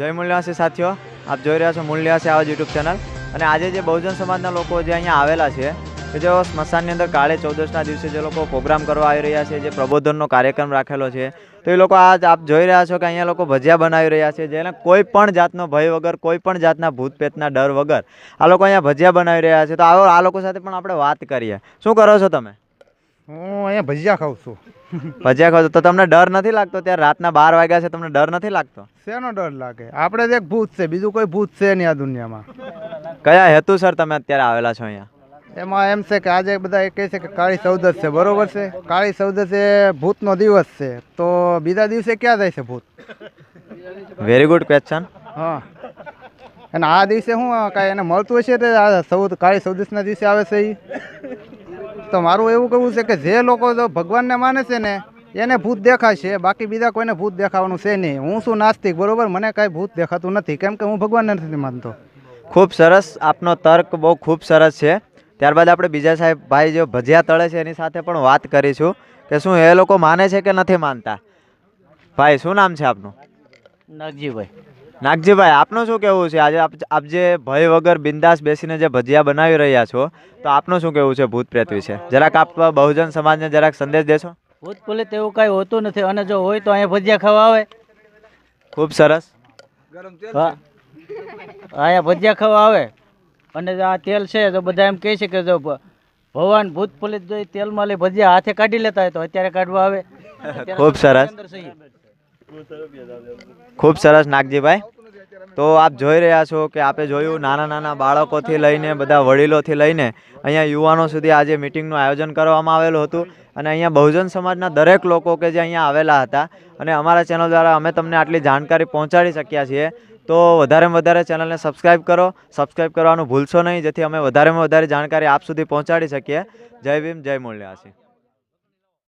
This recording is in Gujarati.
જય મૂલ્યવાસી સાથીઓ, આપ જોઈ રહ્યા છો મૂલ્યવાસી આવાજ યુટ્યુબ ચેનલ। અને આજે જે બહુજન સમાજના લોકો જે અહીંયા આવેલા છે કે જેઓ સ્મશાનની અંદર કાળે ચૌદસના દિવસે જે લોકો પ્રોગ્રામ કરવા આવી રહ્યા છે, જે પ્રબોધનનો કાર્યક્રમ રાખેલો છે, તો એ લોકો આજ આપ જોઈ રહ્યા છો કે અહીંયા લોકો ભજીયા બનાવી રહ્યા છે, જેને કોઈ પણ જાતનો ભય વગર, કોઈ પણ જાતના ભૂત પ્રેતના ડર વગર આ લોકો અહીંયા ભજીયા બનાવી રહ્યા છે। તો આવો આ લોકો સાથે પણ આપણે વાત કરીએ। શું કરો છો તમે? હું અહીંયા ભજીયા ખાઉં છું। ભજીયા ખાઓ છો તો તમને ડર નથી લાગતો? ત્યારે રાતના 12 વાગ્યા છે, તમને ડર નથી લાગતો? શેનો ડર લાગે? આપણે જ એક ભૂત છે, બીજું કોઈ ભૂત છે નહીં આ દુનિયામાં। કયા હેતુસર તમે અત્યારે આવેલા છો અહીંયા? એમાં એમ છે કે આજે બધા કહે છે કે કાળી ચૌદસ છે, બરોબર છે? કાળી ચૌદસ એ ભૂતનો દિવસ છે, તો બીજા દિવસે ક્યાં જાય છે ભૂત? Very good question. હા, અને આ દિવસે શું કાંઈ એને મળતું હશે તે આ કાળી ચૌદસના દિવસે આવે છે એ? તો મારું એવું કહેવું છે કે જે લોકો જો ભગવાનને માને છે ને એને ભૂત દેખાશે, બાકી બીજા કોઈને ભૂત દેખાવાનું છે નહીં। હું છું નાસ્તિક, બરોબર? મને કાંઈ ભૂત દેખાતું નથી, કેમ કે હું ભગવાનને નથી માનતો। ખૂબ સરસ, આપનો તર્ક બહુ ખૂબ સરસ છે। ત્યારબાદ આપણે બીજા સાહેબ ભાઈ જો ભજીયા તળે છે એની સાથે પણ વાત કરીશું કે શું એ લોકો માને છે કે નથી માનતા। ભાઈ, શું નામ છે આપનું? નાગજીભાઈ। નાગજીભાઈ, આપનું શું કહેવું છે? આજે આપ જે ભય વગર બિંદાસ બેસીને જે ભજીયા બનાવી રહ્યા છો, તો આપનું શું કહેવું છે ભૂત પ્રેત વિશે? જરાક આપ બહુજન સમાજને જરાક સંદેશ દેશો। ભૂત પ્રેત એવું કાંઈ હોતું નથી, અને જો હોય તો અહીંયા ભજીયા ખાવા આવે। ખૂબ સરસ। હા, અહીંયા ભજીયા ખાવા આવે, અને આ તેલ છે તો બધા એમ કહે છે કે જો ભગવાન ભૂત પ્રેત જો તેલમાં લઈ ભજીયા હાથે કાઢી લેતા હોય તો અત્યારે કાઢવા આવે। ખૂબ સરસ, ખૂબ સરસ નાગજીભાઈ। તો આપ જોઈ રહ્યા છો કે આપે જોયું નાના નાના બાળકોથી લઈને બધા વડીલોથી લઈને અહીંયા યુવાનો સુધી આજે મિટિંગનું આયોજન કરવામાં આવેલું હતું। અને અહીંયા બહુજન સમાજના દરેક લોકો કે જે અહીંયા આવેલા હતા, અને અમારા ચેનલ દ્વારા અમે તમને આટલી જાણકારી પહોંચાડી શક્યા છીએ। તો વધારેમાં વધારે ચેનલને સબસ્ક્રાઈબ કરો, સબસ્ક્રાઈબ કરવાનું ભૂલશો નહીં, જેથી અમે વધારેમાં વધારે જાણકારી આપ સુધી પહોંચાડી શકીએ। જય ભીમ, જય મૂલ્યવાસી।